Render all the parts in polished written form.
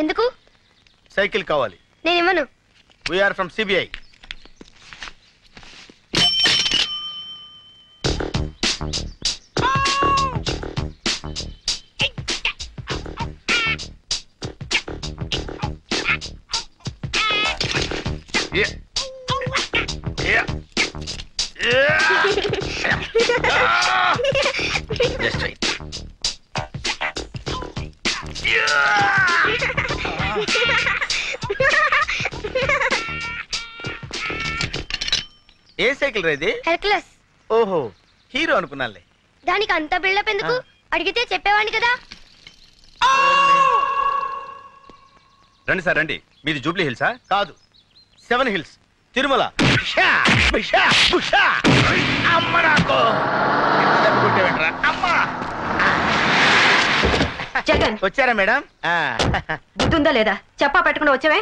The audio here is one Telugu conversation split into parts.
ఎందుకు? సైకిల్ కావాలి. నేను ఇవ్వను. We are from CBI. Just right. ఏ సైకిల్ రేది? హెర్క్యులస్. ఓహో, హీరో అనుకున్నానులే. దానికి అంత బిల్డప్ ఎందుకు? అడిగితే చెప్పేవాడిని కదా. రండి సార్ రండి. మీది జూబ్లీ హిల్సా? కాదు, 7 హిల్స్, తిరుమల. జగన్ వచ్చారా మేడం? బుద్ధుందా లేదా? చెప్పా పెట్టకుండా వచ్చావే?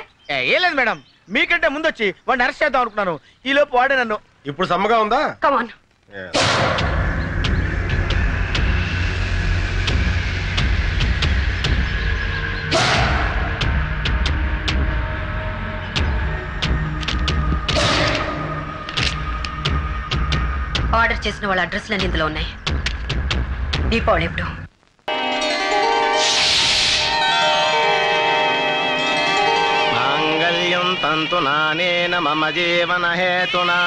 ఏం లేదు మేడం, మీకంటే ముందు వచ్చి వాడిని అరెస్ట్ చేద్దాం అనుకున్నాను. ఈ లోపు వాడే నన్ను. ఇప్పుడు సమ్మగా ఉందా? కమాన్. ఆర్డర్ చేసిన వాళ్ళ అడ్రస్లన్నీ ఇందులో ఉన్నాయి. దీపావళి ఎప్పుడు? మాంగళ్యం తంతునానేన మమ జీవన హేతునా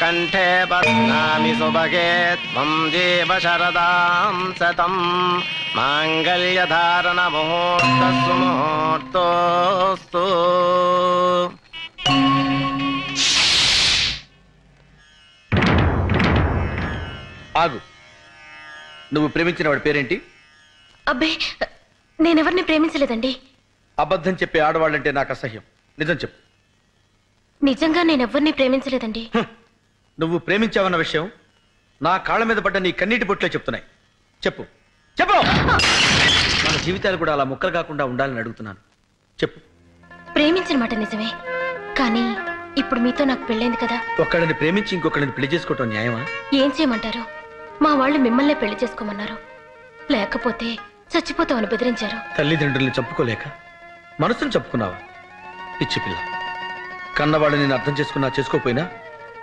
కంఠే బధ్నామి సుభగే త్వం జీవ శరదాం శతం మాంగళ్య ధారణ ముహూర్తస్సు ముహూర్తోస్తు. ఆగు, నువ్వు ప్రేమించిన వాడి పేరేంటి? అబ్బే, నేనెవరిని ప్రేమించలేదండి. అబద్ధం చెప్పే ఆడవాళ్ళంటే నాకు అసహ్యం. నిజం చెప్పు. నిజంగా నేనెవరిని ప్రేమించలేదండి. నువ్వు ప్రేమించావన్న విషయం నా కాళ్ళ మీద పడ్డ నీ కన్నీటి బొట్లే చెప్తున్నాయి. చెప్పు చెప్పు. మన జీవితాలు కూడా అలా ముక్కలు కాకుండా ఉండాలని అడుగుతున్నాను. చెప్పు. ప్రేమించిన మాట నిజమే, కానీ ఇప్పుడు మీతో నాకు పెళ్ళైంది కదా. ఒక్కడిని ప్రేమించి ఇంకొకరిని పెళ్లి చేసుకోవటం న్యాయమా? ఏం చేయమంటారు? మా వాళ్ళు మిమ్మల్నే పెళ్లి చేసుకోమన్నారు. లేకపోతే చచ్చిపోతామని బెదిరించారు. తల్లిదండ్రుల్ని చంపుకోలేక మనసును చంపుకున్నావా? పిచ్చి పిల్ల. కన్నవాడిని నేను అర్థం చేసుకున్నా చేసుకోపోయినా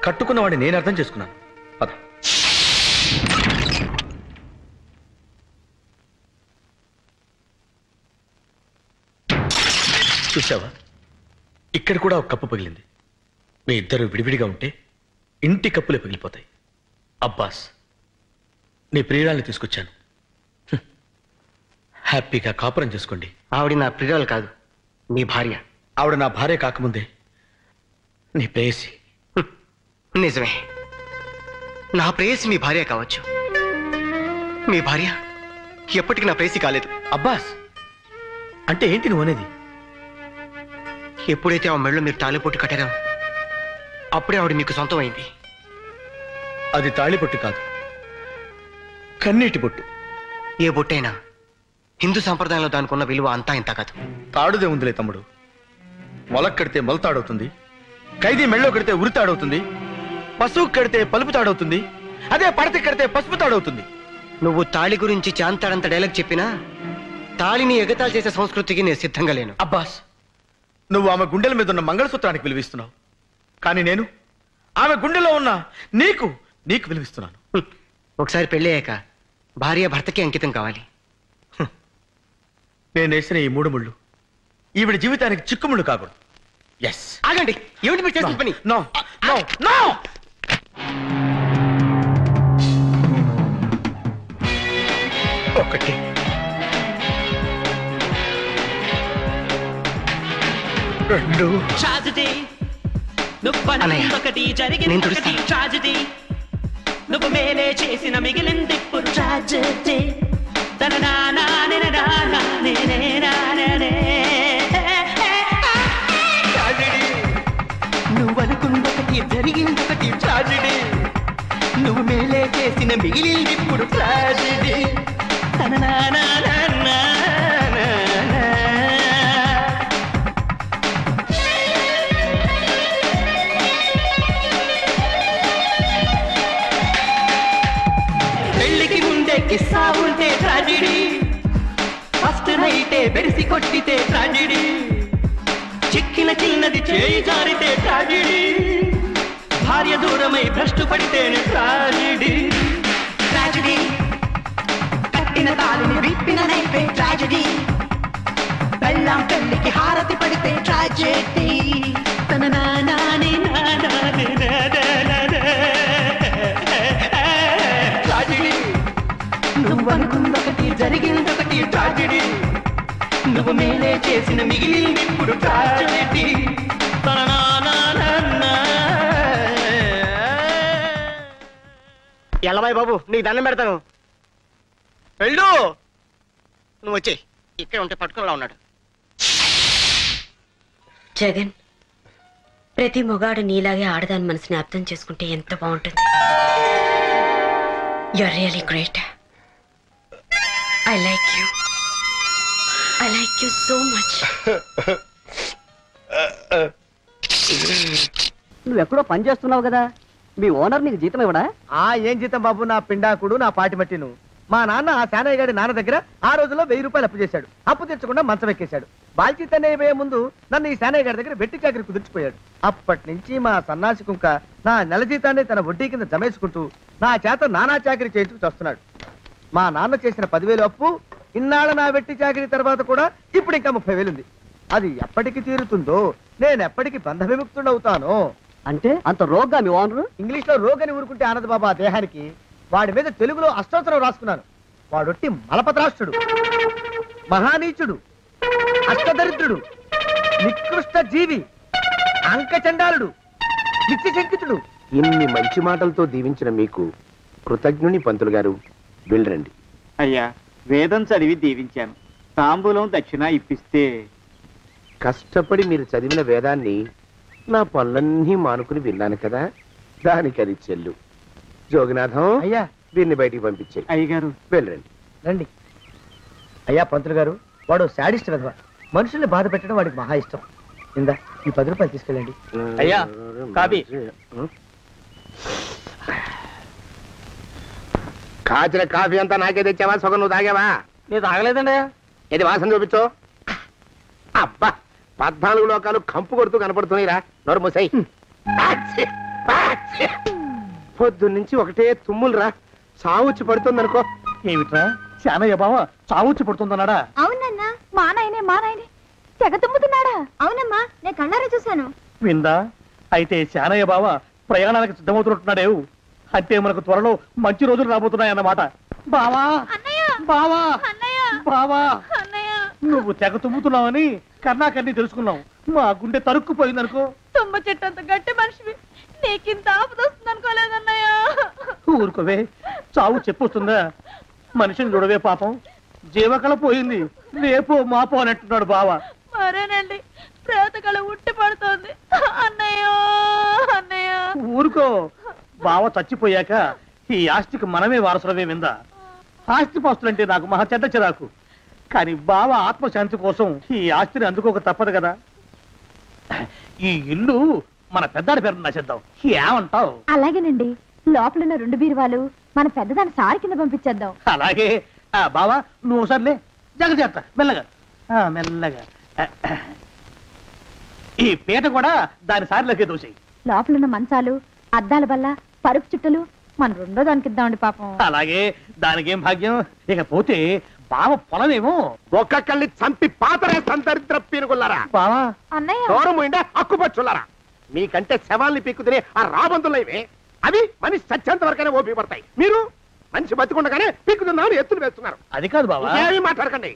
కట్టుకున్నవాడిని నేను అర్థం చేసుకున్నాను. పద. చూసావా, ఇక్కడ కూడా ఒక కప్పు పగిలింది. మీ ఇద్దరు విడివిడిగా ఉంటే ఇంటి కప్పులే పగిలిపోతాయి. అబ్బాస్, నీ ప్రియురాల్ని తీసుకొచ్చాను. హ్యాపీగా కాపురం చేసుకోండి. ఆవిడ నా ప్రియురాలు కాదు, నీ భార్య. ఆవిడ నా భార్య కాకముందే నీ ప్రేయసి. నిజమే, నా ప్రేయసి మీ భార్య కావచ్చు. మీ భార్య ఎప్పటికీ నా ప్రేయసి కాలేదు. అబ్బాస్, అంటే ఏంటి నువ్వు అనేది? ఎప్పుడైతే ఆ మెళ్ళలో మీరు తాళిపొట్టు కట్టారో అప్పుడే ఆవిడ మీకు సొంతం అయింది. అది తాళిపొట్టు కాదు, కన్నీటి బొట్టు. ఏ బొట్టైనా హిందూ సంప్రదాయంలో దానికి ఉన్న విలువ అంతా ఇంత కాదు. తాడుదే ఉందిలే తమ్ముడు. మొలక్ కడితే మొలతాడవుతుంది, ఖైదీ మెళ్ళో కడితే ఉరితాడవుతుంది, పశువు కడితే పలుపు తాడవుతుంది, అదే పడతి కడితే పసుపు తాడవుతుంది. నువ్వు తాళి గురించి చాంతాడంత డైలాగ్ చెప్పినా తాళిని ఎగతాళి చేసే సంస్కృతికి నేను సిద్ధంగా లేను. అబ్బాస్, నువ్వు ఆమె గుండెల మీద ఉన్న మంగళసూత్రానికి విలువిస్తున్నావు, కానీ నేను ఆమె గుండెలో ఉన్న నీకు నీకు విలువిస్తున్నాను. ఒకసారి పెళ్ళయ్యాక భార్య భర్తకి అంకితం కావాలి. నేను వేసిన ఈ 3 ముళ్ళు ఈవిడ జీవితానికి చిక్కుముళ్ళు కాకూడదు. ఎస్. ఆగండి, ఏమిటి మీరు చేసిన పని? No no no. ఒకటి, 2. నేను తుడుస్తాను. ట్రాజెడీ నువ్వు మేలే చేసిన మిగిలింది ఇప్పుడు ట్రాజెడీ. నువ్వు అనుకున్నొకటి జరిగిందొకటి ట్రాజెడీ. నువ్వు మేలే చేసిన మిగిలింది ఇప్పుడు ట్రాజెడీ. పెళ్ళికి ముందే కిస్సా ఉంటే ట్రాజెడీ, ఫస్ట్ నైటే బెడిసి కసి కొట్టితే ట్రాజెడీ, చిక్కిన చిన్నది చేయి జారితే ట్రాజెడీ, భార్య దూరమై భ్రష్టు పడితేనే ట్రాజెడీ. ట్రాజెడీ కట్టిన తాళిని విప్పిన నైపే ట్రాజెడీ, పెళ్ళాం పెళ్లికి హారతి పడితే ట్రాజెడీ. తన నానాని నానాని ట్రాజెడీ, నువ్వనుకుందొకటి జరిగిందొకటి ట్రాజెడీ, నువ్వు మేలే చేసిన మిగిలింది ఇప్పుడు ట్రాజెడీ. ఎల్లబాయ్ బాబు నీకు దండం పెడతాను. వెళ్ళు, నువ్వు వచ్చే ఇక్కడ ఉంటే పట్టుకునిలా ఉన్నాడు. జగన్, ప్రతి మొగాడు నీలాగే ఆడదాని మనసుని అర్థం చేసుకుంటే ఎంత బాగుంటుంది. You are really great. I like you so much. నువ్వెక్కడో పని చేస్తున్నావు కదా, మీ ఓనర్ నీకు జీతం ఇవ్వడా? ఏం జీతం బాబు, నా పిండాకుడు నా పాటి మట్టిను. మా నాన్న ఆ శానయ్య గారి నాన్న దగ్గర ఆ రోజుల్లో 1000 రూపాయలు అప్పు చేశాడు. అప్పు తెచ్చకుండా మంచం ఎక్కేశాడు. బాల్చితనే పోయే ముందు నన్ను ఈ శానయ్య గారి దగ్గర వెట్టి చాకరి కుదిర్చిపోయాడు. అప్పటి నుంచి మా సన్నాసి కుంక నా నెల జీతాన్ని తన వడ్డీ కింద జమేసుకుంటూ నా చేత నానా చాకరీ చేయించుకు వస్తున్నాడు. మా నాన్న చేసిన 10,000 అప్పు ఇన్నాళ్ళ నా వెట్టి చాకరీ తర్వాత కూడా ఇప్పుడు ఇంకా 30,000 ఉంది. అది ఎప్పటికి తీరుతుందో, నేను ఎప్పటికి బంధ విముక్తుడవుతానో. అంటే అంత రోగ్గా మీ ఓనరు? ఇంగ్లీష్ లో రోగని ఊరుకుంటే ఆనంద్ బాబా దేహానికి. వాడి మీద తెలుగులో అష్టోత్తరం రాసుకున్నాను. వాడొట్టి మలపత్రాష్ట్రుడు, మహానీచుడు, అష్టదరిద్రుడు, నికృష్ట జీవి, అంకచండాలుడు, నిత్యశంకితుడు. ఇన్ని మంచి మాటలతో దీవించిన మీకు కృతజ్ఞుని పంతులు గారు. వెళ్ళరండి. అయ్యా, వేదం చదివి దీవించాను, తాంబూలం దక్షిణ ఇప్పిస్తే. కష్టపడి మీరు చదివిన వేదాన్ని నా పనులన్నీ మానుకుని విన్నాను కదా, దానికి అది చెల్లు. జోగినాథం, అయ్యా వీరిని బయటికి పంపించే. అయ్యగారు వెళ్ళరండి. రండి. అయ్యా పంతులు గారు, వాడు శాడిస్ట్ విధవ. మనుషుల్ని బాధ పెట్టడం వాడికి మహా ఇష్టం. ఇందా ఈ 10 రూపాయలు తీసుకెళ్ళండి. అయ్యా, కాపీ. కాచిన కాఫీ అంతా నాకే తెచ్చావా? సగం నువ్వు తాగావా? నేను తాగలేదండి. ఇది వాసన చూపించు. అబ్బా, 14 లోకాలు కంపు కొడుతూ కనపడుతున్నాయిరా. నోరు మూసాయి. పొద్దున్నుంచి ఒకటే తుమ్ములురా. చావుచ్చి పడుతుంది అనుకో. ఏమిట్రా శానయ్య బావ చావుచ్చి పడుతుందన్నాడా? అవునన్నా, మా నాయనే తెగ తుమ్ముతున్నాడా? అవునమ్మా, నేను కళ్ళారా చూశాను. విందా? అయితే శానయ్య బావ ప్రయాణానికి సిద్ధమవుతున్నట్టున్నాడేవు. అంటే మనకు త్వరలో మంచి రోజులు రాబోతున్నాయన్నమాట. బావా బావా బావా, నువ్వు తెగ తుమ్ముతున్నావని కన్నాకన్నీ తెలుసుకున్నావు. మా గుండె తరుక్కుపోయిందనుకో. తుమ్మ చెట్టు అంత గట్టి మనిషివి, నీకింత ఆపద వస్తుంది అనుకోలేదన్నయ్య. ఊరుకోవే, చావు చెప్పొస్తుందా? మనిషిని చూడవే పాపం, జీవకళ పోయింది. రేపో మాపో అన్నట్టున్నాడు బావ. మరేనండి, ప్రేతకళ ఉట్టి పడుతోంది అన్నయ్యో. అన్నయ్య ఊరుకో, బావ చచ్చిపోయాక ఈ ఆస్తికి మనమే వారసులమే. విందా? ఆస్తిపాస్తులంటే నాకు మహా చెడ్డ చిరాకు. కానీ బావ ఆత్మశాంతి కోసం ఈ ఆస్తిని అందుకోక తప్పదు కదా. ఈ ఇల్లు మన పెద్దాడి పేరు నచ్చేద్దాం. ఏమంటావు? అలాగేనండి, లోపలున్న 2 బీరువాలు మన పెద్దదాన్ని సారి కింద పంపించేద్దాం. అలాగే. బావా నువ్వు సర్లే, జాగ్రత్త, మెల్లగా మెల్లగా. ఈ పీట కూడా దాని సారిలోకే దోసేయి. లోపలున్న మంచాలు, అద్దాల బల్ల, పరుపు చుట్టలు మన 2వ దానికి ఇద్దామండి పాపం. అలాగే, దానికేం భాగ్యం. ఇకపోతే బావ పొలమేమో ఒక్కొక్కల్ని చంపి పాతరే సంతరిద్ర పీనుకున్నారా. బావా అన్నయ్య, దూరం పోయిండే అక్కుపచ్చులారా. మీకంటే శవాల్ని పీక్కుతినే ఆ రాబందులైవే, అవి మనిషి చచ్చేంత వరకనే ఓపి పడతాయి. మీరు మనిషి బతికుండగానే పీక్కుతున్నామని ఎత్తులు వేస్తున్నారు. అది కాదు బావా. ఏమీ మాట్లాడకండి.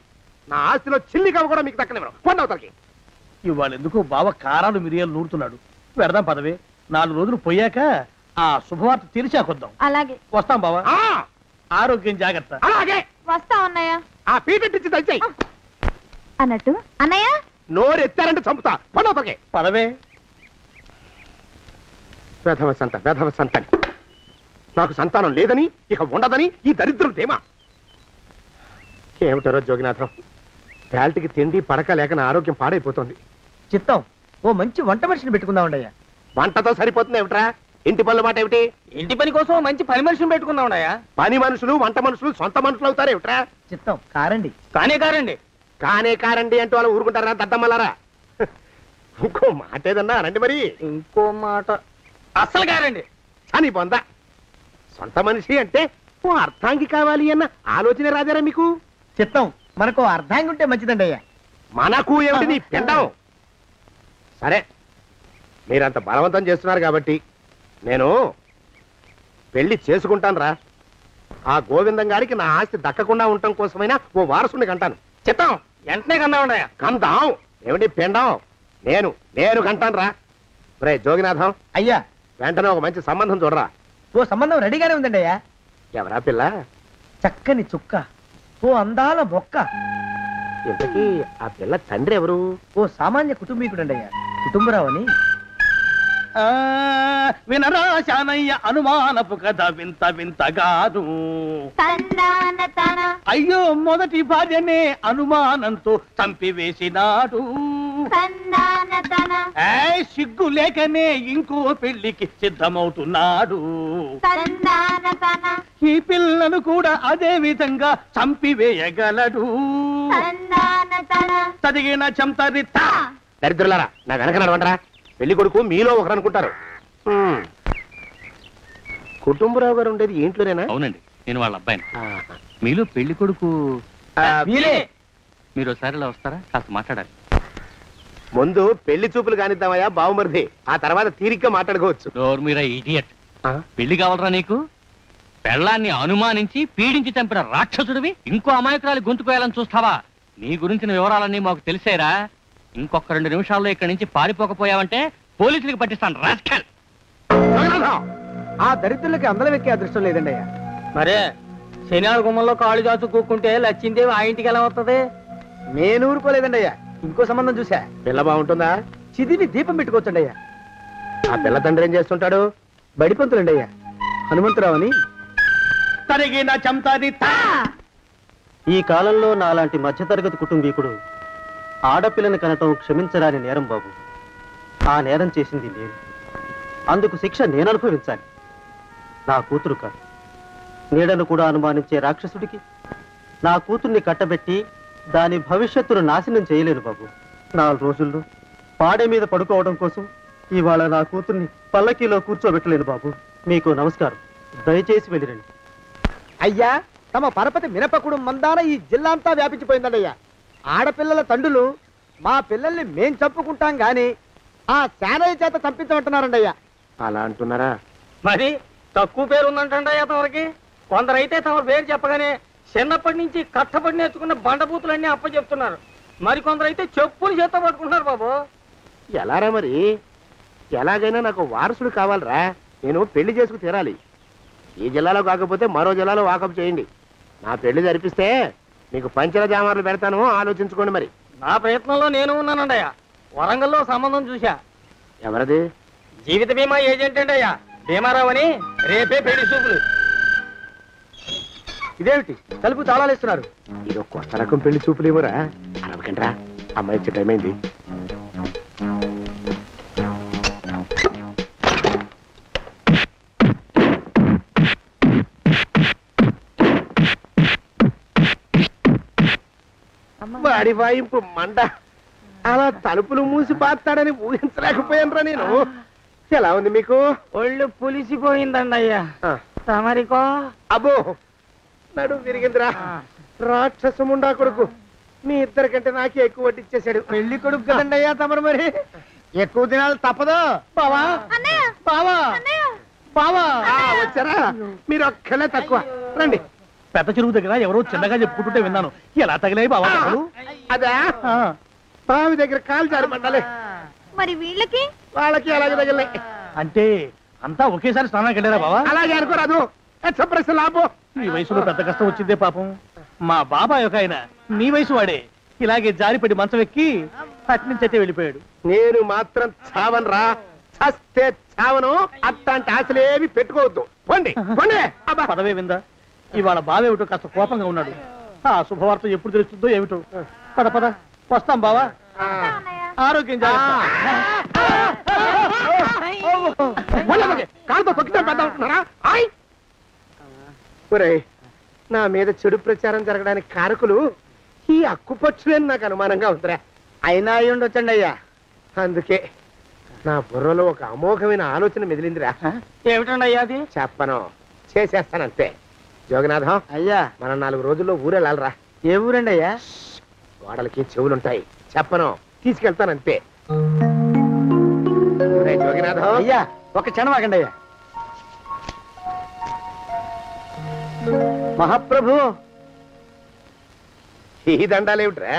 నా ఆస్తిలో చిల్లిగా కూడా మీకు దక్కనివ్వరు. కొండవతలకి. ఇవాళ ఎందుకో బావ కారాలు మిరియాలు నూరుతున్నాడు. పెడదాం పదవే, 4 రోజులు పోయాక ఆ శుభవార్త తీర్చాకొద్దాం. అలాగే వస్తాం బావా. ఆరోగ్యం జాగ్రత్త. అలాగే వస్తా అన్నయ్య. ఆ పీటెట్టించి దయచేయి. అన్నట్టు అన్నయ్య, నోరు ఎత్తారంటే చంపుతా. కొండవతలకి. పదవే. వేధవ సంతానం. నాకు సంతానం లేదని, ఇక ఉండదని ఈ దరిద్రులు ధీమా. ఏమిటారో జోగినాథం, వేల్టికి తిండి పడక లేక నా ఆరోగ్యం పాడైపోతుంది. చిత్తం, ఓ మంచి వంట మనిషిని పెట్టుకుందామండి అయ్యా. వంటతో సరిపోతుంది ఏమిట్రా? ఇంటి పనుల మాట ఏమిటి? ఇంటి పని కోసం మంచి పని మనిషిని పెట్టుకుందాం. పని మనుషులు వంట మనుషులు సొంత మనుషులు అవుతారు ఏమిట్రా? చిత్తం, కారండి. కానే కారండి. కానే కారండి అంటూ వాళ్ళు ఊరుకుంటారా దద్దమ్మలారా? ఇంకో మాట ఏదన్నా రండి మరి. ఇంకో మాట అస్సలు కారండి. అని పొందా సొంత మనిషి అంటే ఓ అర్థాంగి కావాలి అన్న ఆలోచన రాజారా మీకు? చిత్తం మనకు అర్ధాంగి ఉంటే మంచిదండి అయ్యా. మనకు ఏమిటి నీ పిండం? సరే మీరంత బలవంతం చేస్తున్నారు కాబట్టి నేను పెళ్లి చేసుకుంటాను రా. ఆ గోవిందం గారికి నా ఆస్తి దక్కకుండా ఉండటం కోసమైనా ఓ వారసుని కంటాను. చిత్తం వెంటనే కన్నా ఉండయా. కందాం ఏమిటి పిండం? నేను కంటాను రా. రే జోగినాథం, అయ్యా వెంటనే ఒక మంచి సంబంధం చూడరా. ఓ సంబంధం రెడీగానే ఉందండి అయ్యా. ఎవరా పిల్ల? చక్కని చుక్క, ఓ అందాల మొక్క. ఇంతకీ ఆ పిల్ల తండ్రి ఎవరు? ఓ సామాన్య కుటుంబీకుడండి అయ్యా, కుటుంబరావు అని. వినరా శానయ్య అనుమానపు కథ వింత వింతగాదు. అయ్యో మొదటి భార్యనే అనుమానంతో చంపివేసినాడు. సిగ్గు లేకనే ఇంకో పెళ్లికి సిద్ధమవుతున్నాడు. ఈ పిల్లను కూడా అదే విధంగా చంపివేయగలడు. తదిగిన చంతరిత. దరిద్రులారా నా వెనక నడవంటరా. పెళ్లి కొడుకు మీలో ఒకరు అనుకుంటారు. కుటుంబరావు గారు ఉండేది ఇంట్లోనేనా? అవునండి, నేను వాళ్ళ అబ్బాయిని. మీలో పెళ్లి కొడుకు మీరు ఒకసారి ఇలా వస్తారా? కాస్త మాట్లాడాలి. ముందు పెళ్లి చూపులు కానిద్దామయ్యా బావుమరిది, ఆ తర్వాత తీరిగ్గా మాట్లాడుకోవచ్చు. మీరా ఇడియట్. పెళ్లి కావాలరా నీకు? పెళ్ళాన్ని అనుమానించి పీడించి చంపిన రాక్షసుడివి ఇంకో అమాయకురాలు గొంతుకోయాలని చూస్తావా? నీ గురించిన వివరాలన్నీ మాకు తెలిసేరా. ఇంకొక 2 నిమిషాల్లో ఇక్కడి నుంచి పారిపోకపోయావంటే పోలీసులకు పట్టిస్తాను రాస్కల్. ఆ దరిద్రులకి అందరం ఎక్కే అదృష్టం లేదండి అయ్యా. మరే శనివార గుమ్మంలో కాళ్ళు చాచు కూకుంటే లచ్చిందేవి ఆ ఇంటికి ఎలా వస్తుంది? నేను ఊరుకోలేదండి అయ్యా. ఇంకో సంబంధం చూసా. పిల్ల బాగుంటుందా? చిదివి దీపం పెట్టుకోవచ్చండి అయ్యా. ఆ పిల్ల తండ్రి ఏం చేస్తుంటాడు? బడిపంతులండి అయ్యా, హనుమంతరావు అని. తరిగిన చంతరిత. ఈ కాలంలో నాలాంటి మధ్యతరగతి కుటుంబీకుడు ఆడపిల్లని కనటం క్షమించరాని నేరం బాబు. ఆ నేరం చేసింది నేను. అందుకు శిక్ష నేను అనుభవించాలి. నా కూతురు కాదు, నీడను కూడా అనుమానించే రాక్షసుడికి నా కూతుర్ని కట్టబెట్టి దాని భవిష్యత్తును నాశనం చేయలేను బాబు. 4 రోజుల్లో పాడే మీద పడుకోవడం కోసం ఇవాళ నా కూతుర్ని పల్లకీలో కూర్చోబెట్టలేను బాబు. మీకు నమస్కారం, దయచేసి వెళ్ళిరండి. అయ్యా తమ పరపతి మినపకుడు మందాన ఈ జిల్లా అంతా వ్యాపించిపోయిందండి అయ్యా. ఆడపిల్లల తండ్రులు మా పిల్లల్ని మేం చంపుకుంటాం గాని ఆ శానయ్య చేత చంపించమంటున్నారండి అయ్యా. అలా అంటున్నారా? మరి తక్కువ పేరు ఉందంటండి అయ్యా తమరికి. కొందరైతే తమ పేరు చెప్పగానే చిన్నప్పటి నుంచి కష్టపడి నేర్చుకున్న బండబూతులన్నీ అప్పచెప్తున్నారు. మరి కొందరైతే చెప్పులు చేత పట్టుకుంటున్నారు బాబు. ఎలారా మరి? ఎలాగైనా నాకు వారసుడు కావాలరా. నేను పెళ్లి చేసుకు తీరాలి. ఈ జిల్లాలో కాకపోతే మరో జిల్లాలో వాకప్ చేయండి. నా పెళ్లి జరిపిస్తే మీకు పంచల జామార్లు పెడతాను, ఆలోచించుకోండి. మరి నా ప్రయత్నంలో నేను ఉన్నానండి అయ్యా. వరంగల్లో సంబంధం చూసా. ఎవరది? జీవిత బీమా ఏజెంట్ అండి అయ్యా, భీమారావు అని. రేపే పెళ్లి చూపులు. ఇదేమిటి తలుపు తాళాలు ఇస్తున్నారు? ఇది ఒక కొత్త రకం పెళ్లి చూపులు ఏమోరా. అరవకండ్రా, అమ్మాయి వచ్చే టైం అయింది. వాడి వాయింపు మండ. అలా తలుపులు మూసి పాతాడని ఊహించలేకపోయానురా నేను. ఎలా ఉంది మీకు? ఒళ్ళు పులిసిపోయిందండి అయ్యా. తమరికో? అబ్బో నడు విరిగిందిరా. రాక్షసముండా కొడుకు మీ ఇద్దరికంటే నాకే ఎక్కువ వడ్డిచ్చేశాడు. పెళ్లి కొడుకు కదండి అయ్యా తమరు. మరి ఎక్కువ దినాలు తప్పదు. బావా బావా బావా వచ్చారా? మీరు ఒక్కలే తక్కువ. రండి. పెద్ద చెరువు దగ్గర ఎవరో చిన్నగా చెప్పుకుంటుంటే విన్నాను. ఎలా తగిలాయి బావా? అదా బావి దగ్గర కాలు జారి మండాలి. మరి వీళ్ళకి? వాళ్ళకి అలాగే తగిలే. అంటే అంతా ఒకేసారి స్నానానికి వెళ్ళారా బావా? అలాగే అనుకోరాదు. ప్రశ్న లాభం. ఈ వయసులో పెద్ద కష్టం వచ్చిందే పాపం. మా బాబాయ్ ఒక ఆయన నీ వయసు వాడే ఇలాగే జారిపడి మంచం ఎక్కి అట్నుంచి అయితే వెళ్ళిపోయాడు. నేను మాత్రం చావను రా. చస్తే చావను. అట్లాంటి ఆశలేవి పెట్టుకోవద్దు. పోండి పోండి. పదవే విందా. ఇవాళ బావేమిటో కాస్త కోపంగా ఉన్నాడు. ఆ శుభవార్త ఎప్పుడు తెలుస్తుందో ఏమిటో. పద పద వస్తాం బావా. ఆరోగ్యం కాలుతో తొక్కితే పెద్ద ఉంటున్నారా? నా మీద చెడు ప్రచారం జరగడానికి కారకులు ఈ అక్కుపచ్చులేని నాకు అనుమానంగా ఉందిరా. అయినా అయి ఉండొచ్చండి అయ్యా. అందుకే నా బుర్రలో ఒక అమోఘమైన ఆలోచన మెదిలిందిరా. ఏమిటండి అయ్యా అది? చెప్పను, చేసేస్తానంతే. జోగనాథం అయ్యా, మనం 4 రోజుల్లో ఊరెళ్ళాలరా. ఏ ఊరండి అయ్యా? గోడలకి చెవులుంటాయి, చెప్పను, తీసుకెళ్తానంతే. జోగినాథం అయ్యా, ఒక క్షణం ఆగండి అయ్యా. మహాప్రభు, ఈ దండాలేమిట్రా?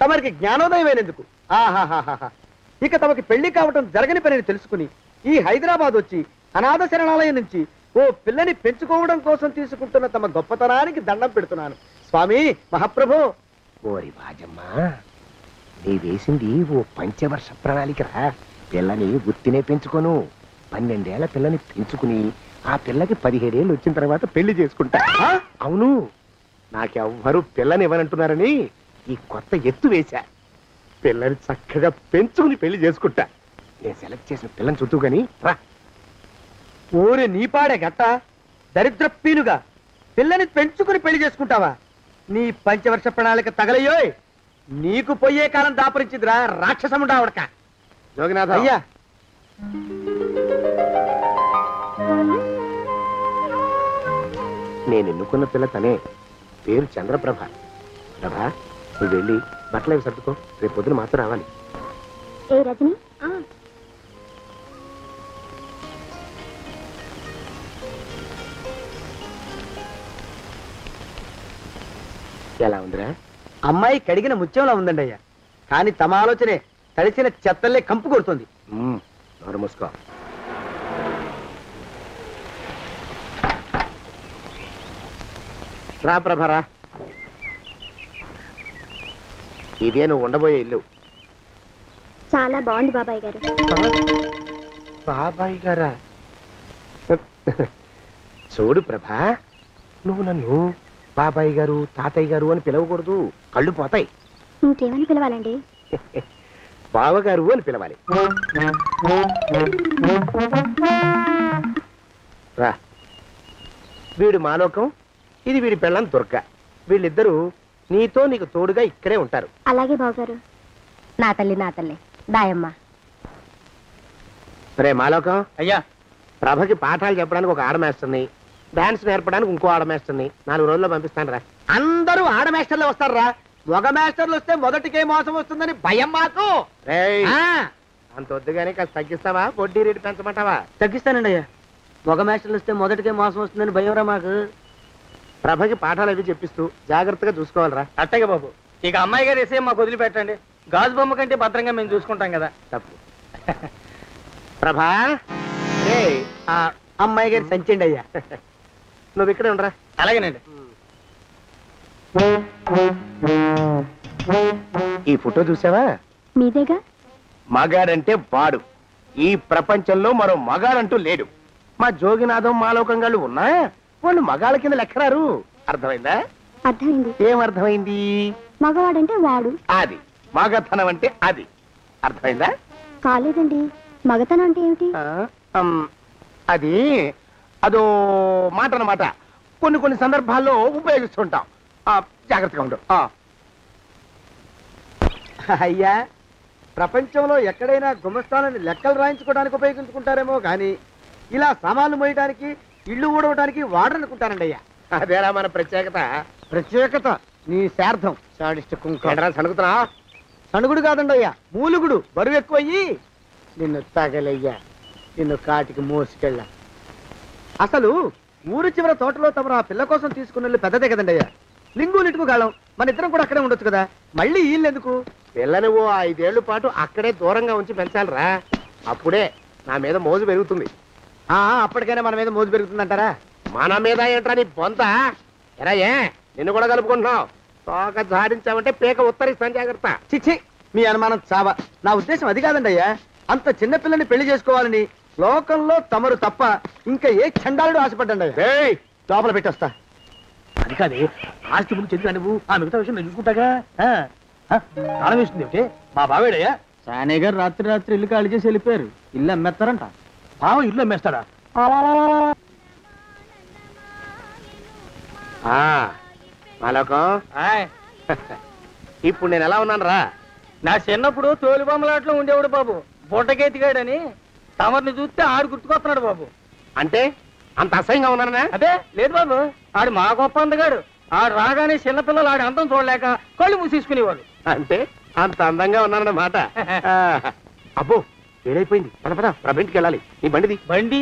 తమరికి జ్ఞానోదయమైనందుకు ఆహాహాహా. ఇక తమకి పెళ్లి కావటం జరగని పనిని తెలుసుకుని ఈ హైదరాబాద్ వచ్చి అనాథ శరణాలయం నుంచి ఓ పిల్లని పెంచుకోవడం కోసం తీసుకుంటున్న తమ గొప్పతనానికి దండం పెడుతున్నాను స్వామి. మహాప్రభు. ఓరి బాజమ్మ, నీ వేసింది ఓ పంచవర్ష ప్రణాళికరా. పిల్లని గుర్తినే పెంచుకోను, 12 ఏళ్ల పిల్లని పెంచుకుని ఆ పిల్లకి 17 ఏళ్ళు వచ్చిన తర్వాత పెళ్లి చేసుకుంటా. అవును, నాకెవ్వరూ పిల్లని ఇవ్వనంటున్నారని ఈ కొత్త ఎత్తు వేశా. పిల్లని చక్కగా పెంచుకుని పెళ్లి చేసుకుంటా. నేను సెలెక్ట్ చేసిన పిల్లని చుట్టూ గాని రా. ఊరి నీపాడే గట్ట దరిద్రపీనుగా పిల్లని పెంచుకుని పెళ్లి చేసుకుంటావా? నీ పంచవర్ష ప్రణాళిక తగలయ్యోయ్. నీకు పోయే కాలం దాపరించిదిరా రాక్షసముండావడక. జోగినాథ అయ్యా, నేను ఎన్నుకున్న పిల్ల తనే, పేరు చంద్రప్రభ. ప్రభ, నువ్వు వెళ్ళి బట్టలు అవి సర్దుకో, రేపు పొద్దున మాత్రం రావాలి. ఏ రజని, ఎలా ఉందిరా? అమ్మాయి కడిగిన ముత్యంలా ఉందండి అయ్యా. కానీ తమ ఆలోచనే తడిసిన చెత్తల్లే కంపు కొడుతుంది. నోరు మూసుకో. రా ప్రభరా, ఇదే నువ్వు ఉండబోయే ఇల్లు. చాలా బాగుంది బాబాయ్ గారు. బాబాయ్ గారా? చూడు ప్రభా, నువ్వు నన్ను బాబాయ్ గారు తాతయ్య గారు అని పిలవకూడదు, కళ్ళు పోతాయి. ఇంకేమని పిలవాలండి? బావగారు అని పిలవాలి. రా, వీడు మాలోకం, ఇది వీడి పెళ్ళం దుర్గ. వీళ్ళిద్దరూ నీతో నీకు తోడుగా ఇక్కడే ఉంటారు. అలాగే బావగారు. నా తల్లి నా తల్లి దాయమ్మ. రే మాలోకం, అయ్యా, ప్రభకి పాఠాలు చెప్పడానికి ఒక ఆడమేస్తుంది, డాన్స్ నేర్పడానికి ఇంకో ఆడమేస్తుంది. 4 రోజుల్లో పంపిస్తాను రా. అందరూ ఆడ మాస్టర్లు వస్తారా? మగ మాస్టర్లు వస్తే మొదటికే మోసం వస్తుందని భయం మాకు. అంత వద్దుగానే కాస్త తగ్గిస్తావా? వడ్డీ రేటు పెంచమంటావా? తగ్గిస్తానండి అయ్యా. మగ మాస్టర్లు వస్తే మొదటికే మోసం వస్తుందని భయంరా మాకు. ప్రభకి పాఠాలు అవి చెప్పిస్తూ జాగ్రత్తగా చూసుకోవాలరా. అట్టగే బాబు. ఇక అమ్మాయి గారు వేసే మాకు వదిలిపెట్టండి. గాజు బొమ్మ కంటే భద్రంగా మేము చూసుకుంటాం కదా. తప్పు. ప్రభా, అమ్మాయి గారి సంచండి అయ్యా. నువ్వు ఇక్కడే ఉండరా. అలాగేనండి. ఈ ఫోటో చూసావా? మీదేగా. మగాడంటే వాడు. ఈ ప్రపంచంలో మరో మగాడంటూ లేడు. మా జోగినాథం మాలోకంగాళ్ళు ఉన్నా వాళ్ళు మగాళ్ళ కింద లెక్కరారు. అర్థమైందా? అర్థమైంది. ఏమర్థమైంది? మగవాడంటే వాడు. అది మగతనం అంటే అది. అర్థమైందా? కాలేదండి. మగతనం అంటే ఏమిటి? అది అదో మాట అన్నమాట. కొన్ని సందర్భాల్లో ఉపయోగిస్తుంటాం. జాగ్రత్తగా ఉండు. అయ్యా, ప్రపంచంలో ఎక్కడైనా గుమస్తాలని లెక్కలు రాయించుకోవడానికి ఉపయోగించుకుంటారేమో కానీ ఇలా సామాన్లు మోయడానికి, ఇల్లు ఊడవడానికి వాడరనుకుంటానండి అయ్యా. అదేరా మన ప్రత్యేకత. ప్రత్యేకత నీ శార్థం. సాడిస్ట్ కుంక. సణుగుతున్నా? సణుగుడు కాదండి అయ్యా, మూలుగుడు. బరువు ఎక్కువయ్యి నిన్ను తగలయ్యా, నిన్ను కాటికి మోసుకెళ్ళా. అసలు ఊరు చివర తోటలో తమరు ఆ పిల్ల కోసం తీసుకున్న పెద్దదే కదండి అయ్యా. లింగు లిటుకు గాలం. మన ఇద్దరం కూడా అక్కడే ఉండొచ్చు కదా. మళ్ళీ వీళ్ళెందుకు? పిల్లని ఓ 5 ఏళ్ల పాటు అక్కడే దూరంగా ఉంచి పెంచాలిరా. అప్పుడే నా మీద మోజు పెరుగుతుంది. అప్పటికైనా మన మీద మోజు పెరుగుతుందంటారా? మన మీద ఏంట్రా నీ బొంత? ఎరా, నిన్ను కూడా కలుపుకుంటున్నావు. తోక జాడించావంటే పీక ఉత్తరిస్తాను, జాగ్రత్త. చిచ్చి, మీ అనుమానం చావా. నా ఉద్దేశం అది కాదండి అయ్యా. అంత చిన్న పిల్లని పెళ్లి చేసుకోవాలని లోకంలో తమరు తప్ప ఇంకా ఏ చండాలుడు ఆశపడ్డండి అయ్యా. లోపల పెట్టొస్తా. అది కాదే, ఆస్తి ముందు చెందుగా నువ్వు ఆ మిగతా విషయం నేను చూసుకుంటాగా. తాళం వేస్తుంది ఏమిటి? మా బావేడయ్యా. సానే గారు రాత్రి ఇల్లు ఖాళీ చేసి వెళ్ళిపోయారు. ఇల్లు అమ్మేస్తారంట. బావ ఇల్లు అమ్మేస్తాడా? మాలోకం ఇప్పుడు నేను ఎలా ఉన్నాను రా? నా చిన్నప్పుడు తోలు బొమ్మలాట్లో ఉండేవాడు బాబు, బుట్టకెత్తిగాడని. తమరిని చూస్తే ఆడు గుర్తుకొస్తున్నాడు బాబు. అంటే అంత అసహ్యంగా ఉన్నానా? అదే లేదు బాబు, ఆడు మా గొప్ప అందగాడు. ఆడు రాగానే చిన్నపిల్లలు ఆడి అందం చూడలేక కళ్ళు మూసేసుకునేవాడు. అంటే అంత అందంగా ఉన్నానన్నమాట. అబ్బో ఏడైపోయింది, పద పద ఇంటికి వెళ్ళాలి. నీ బండిది. బండి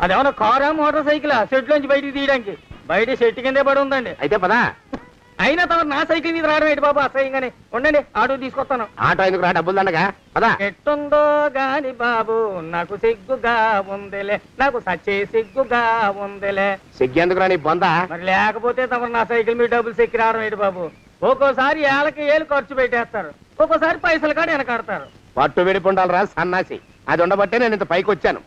అదేమన్నా కారా మోటార్ సైకిల్ సెట్ లోంచి బయటికి తీయడానికి? బయట చెట్టు కిందే పడి ఉందండి. అయితే పదా. అయినా తమ నా సైకిల్ మీద రావడం ఏంటి బాబు అసహ్యంగానే. ఉండండి ఆటో తీసుకొస్తాను. ఆటో ఎందుకు రా, డబ్బులు దండగా పదా. ఎట్టుందో గాని బాబు నాకు సిగ్గుగా ఉందిలే, నాకు సచ్చే సిగ్గుగా ఉందిలే. సిగ్గెందుకు రా నీ బొందా? మరి లేకపోతే తమ నా సైకిల్ మీద డబ్బులు సెక్కి రావడం ఏంటి బాబు? ఒక్కోసారి ఏళ్ళకి ఏళ్ళు ఖర్చు పెట్టేస్తారు, ఒక్కోసారి పైసలు కాడ వెనకాడతారు. పట్టు విడిపుండాలరా సన్నాసి, అది ఉండబట్టే నేను ఇంత పైకి వచ్చాను.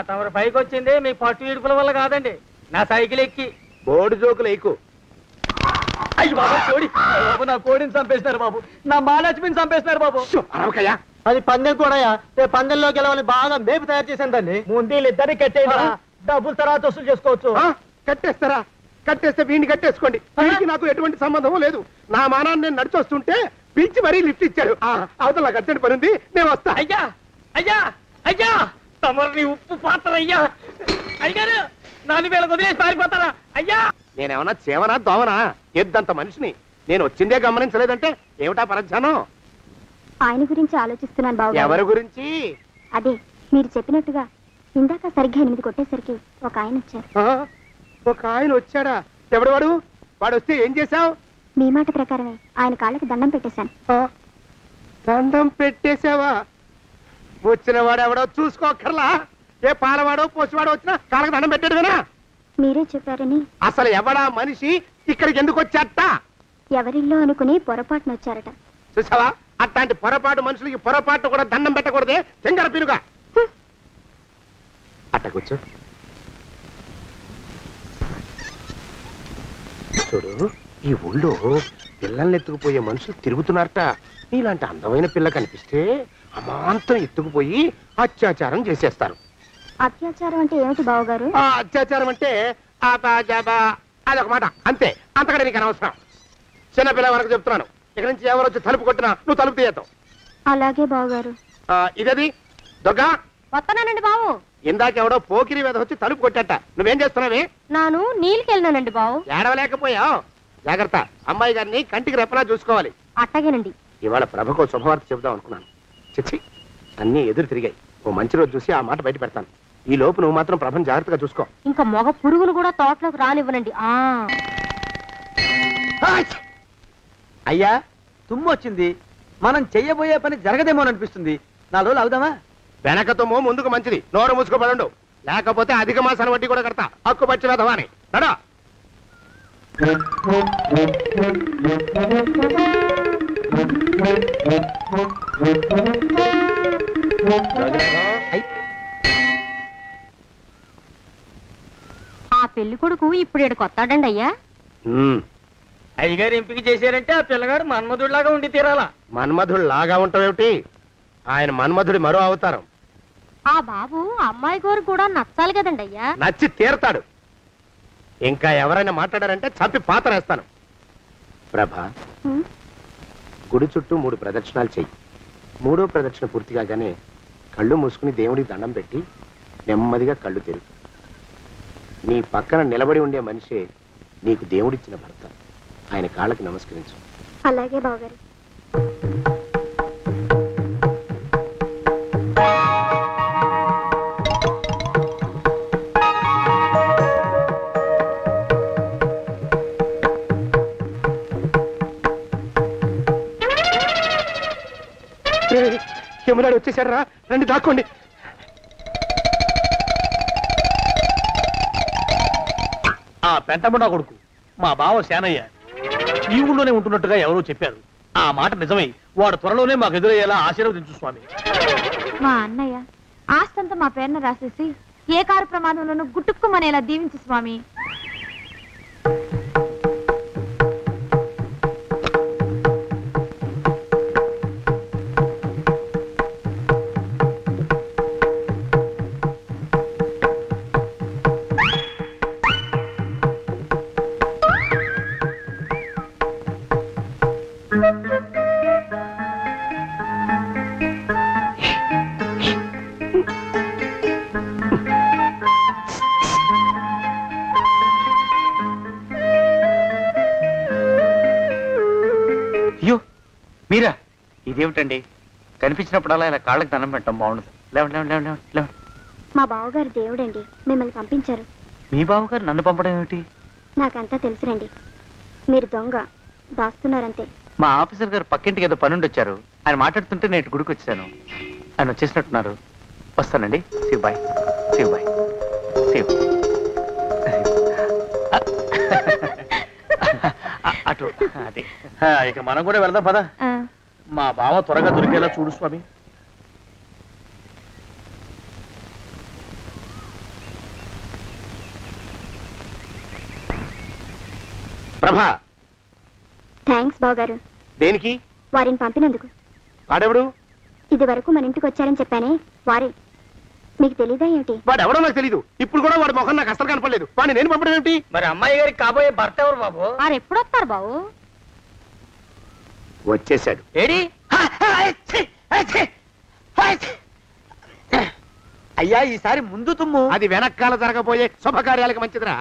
తమరు పైకి వచ్చింది మీ పట్టు విడుపుల వల్ల కాదండి, నా సైకిల్ ఎక్కి. బోర్డు జోకులు ఎక్కువ. అయ్యి బాబు కోడి, బాబు నా కోడిని చంపేస్తున్నారు బాబు, నా మహాలక్ష్మిని చంపేస్తున్నారు బాబు. అరవకయ్యా, అది పందెం కూడా. పందెంలో గెలవని బాగా మేపు తయారు చేశాను దాన్ని. ముందు వీళ్ళిద్దరిని కట్టేయరా, డబ్బులు తర్వాత వసూలు చేసుకోవచ్చు. కట్టేస్తారా? కట్టేస్తే వీడిని కట్టేసుకోండి, వీడికి నాకు ఎటువంటి సంబంధం లేదు. నా మానాన్ని నేను నడిచొస్తుంటే పిలిచి మరీ లిఫ్ట్ ఇచ్చాడు. అవతల నాకు అర్జెంట్ పని ఉంది, నేను వస్తా. అయ్యా అయ్యా అయ్యా, తమరిని ఉప్పు పాత్ర అయ్యా. అయ్యారు నాన్న వీళ్ళకి వదిలేసి పారిపోతారా? అయ్యా నేనేమన్నా చేవనా దోవనా? ఎద్దంత మనిషిని. నేను వచ్చిందే గమనించలేదంటే ఏమిటా పరధ్యానం? ఆయన గురించి ఆలోచిస్తున్నాను బాబు. ఎవరి గురించి? అదే మీరు చెప్పినట్టుగా ఇందాక సరిగ్గా 8 కొట్టేసరికి ఒక ఆయన వచ్చారు. ఒక ఆయన వచ్చాడా? ఎవడు వాడు? వాడు వస్తే ఏం చేశావు? మీ మాట ప్రకారమే ఆయన కాళ్ళకి దండం పెట్టేశాను. దండం పెట్టేశావా? వచ్చిన వాడు ఎవడో చూసుకోకర్లా. ఏ పాలవాడో పోసివాడో వచ్చినా కాళ్ళకి దండం పెట్టాడువేనా? మీరే చెప్పారని. అసలు ఎవడా మనిషి ఇక్కడికి ఎందుకు వచ్చాట? ఎవరిల్లో అనుకుని పొరపాటున వచ్చారట. చూసావా, అట్లాంటి పొరపాటు మనుషులకి పొరపాటు కూడా దండం పెట్టకూడదే తెంగర పినుగా. అట్ట కూర్చో. చూడు, ఈ ఊళ్ళో పిల్లల్ని ఎత్తుకుపోయే మనుషులు తిరుగుతున్నారట. నీలాంటి అందమైన పిల్ల కనిపిస్తే అమాంతం ఎత్తుకుపోయి అత్యాచారం చేసేస్తారు. అత్యాచారం అంటే ఏమిటి బావగారు? అత్యాచారం అంటే అదొక మాట అంతే, అంతకంటే నీకు అనవసరం. చిన్నపిల్ల వరకు చెప్తున్నాను. ఇక్కడ నుంచి ఎవరు వచ్చి తలుపు కొట్టినా నువ్వు తలుపు తీయతావు. అలాగే బావగారు. ఇదది దొంగ. వస్తున్నానండి బావు. ఇందాకెవడో పోకిరి మీద వచ్చి తలుపు కొట్టట. నువ్వేం చేస్తున్నావే? నాను నీళ్ళకి వెళ్ళినానండి బావు. ఏడవలేకపోయావు. జాగ్రత్త, అమ్మాయి గారిని కంటికి రెప్పలా చూసుకోవాలి. అట్టగేనండి. ఇవాళ ప్రభకు శుభవార్త చెబుదాం అనుకున్నాను. చిచ్చి, అన్నీ ఎదురు తిరిగాయి. ఓ మంచి రోజు చూసి ఆ మాట బయట పెడతాను. ఈ లోపు నువ్వు మాత్రం ప్రభను జాగ్రత్తగా చూసుకో. ఇంకా మగ పురుగులు కూడా తోటలోకి రానివ్వనండి. అయ్యా తుమ్ము వచ్చింది, మనం చెయ్యబోయే పని జరగదేమో అనిపిస్తుంది. 4 రోజులు అవుదామా? వెనకతోమో ముందుకు మంచిది. నోరు మూసుకోబడండు, లేకపోతే అధిక మాసాల వడ్డీ కూడా కడతా. హక్కు పచ్చి వేదవా అని నడా. ఆ పెళ్లి కొడుకు ఇప్పుడు ఇక్కడికి వస్తాడండి అయ్యా. అయ్యగారు ఎంపిక చేశారంటే ఆ పిల్లగాడు మన్మధుడిలాగా ఉండి తీరాలా. మన్మధుడు లాగా ఉంటావేమిటి? ఆయన మన్మధుడి మరో అవతారం. ఆ బాబు అమ్మాయి గారు కూడా నచ్చాలి కదండి అయ్యా. నచ్చి తీరతాడు. ఇంకా ఎవరైనా మాట్లాడారంటే చంపి పాతరేస్తాను. ప్రభా, గుడి చుట్టూ 3 ప్రదక్షిణాలు చెయ్యి. 3వ ప్రదక్షిణ పూర్తి కాగానే కళ్ళు మూసుకుని దేవుడికి దండం పెట్టి నెమ్మదిగా కళ్ళు తెరుగు. నీ పక్కన నిలబడి ఉండే మనిషే నీకు దేవుడిచ్చిన భర్త. ఆయన కాళ్ళకి నమస్కరించు. అలాగే బావగారు. యమునాడు వచ్చేసాడు రా, రండి దాక్కోండి. ఆ పెంటముడా కొడుకు మా బావ శానయ్య ఈ ఊళ్ళోనే ఉంటున్నట్టుగా ఎవరో చెప్పారు. ఆ మాట నిజమై వాడు త్వరలోనే మాకు ఎదురయ్యేలా ఆశీర్వదించు స్వామి. మా అన్నయ్య ఆస్తంతా మా పేరున రాసేసి ఏ కారు ప్రమాదంలోనూ గుట్టుక్కుమనేలా దీవించు స్వామి. ఇదేమిటండి కనిపించినప్పుడల్లా ఇలా కాళ్ళకి దండం పెట్టడం బాగుండదు. లేవండి లేవండి లేవండి లేవండి. మా బావగారు దేవుడండి, మిమ్మల్ని పంపించారు. మీ బావగారు నన్ను పంపడం ఏమిటి? నాకంతా తెలుసురండి. మీరు దొంగ దాస్తున్నారంతే. మా ఆఫీసర్ గారు పక్కింటికి ఏదో పనుండి వచ్చారు. ఆయన మాట్లాడుతుంటే నేను గుడికి వచ్చాను. ఆయన వచ్చేసినట్టున్నారు. వస్తానండి. శివబాయ్ శివబాయ్ శివ్. అటు అదే. ఇక మనం కూడా వెళ్దాం పద. మా బావ త్వరగా దొరికేలా చూడు స్వామి. ప్రభా, థ్యాంక్స్ బావగారు. దేనికి? వారిని పంపినందుకు. వాడెవడు? ఇది వరకు మన ఇంటికి వచ్చారని చెప్పానే వారే. మీకు తెలీదా ఏమిటి? వాడు ఎవడో నాకు తెలీదు. ఇప్పుడు కూడా వాడి మొహం నాకు అసలు కనపడలేదు. వాడిని నేను పంపడం ఏమిటి? మరి అమ్మాయి గారికి కాబోయే భర్త ఎవరు బాబు? వారు ఎప్పుడు వస్తారు బాబు? వచ్చేసాడు. ఏడి? అయ్యా, ఈసారి ముందు తుమ్ము. అది వెనకాల జరగబోయే శుభకార్యాలకు మంచిదిరా.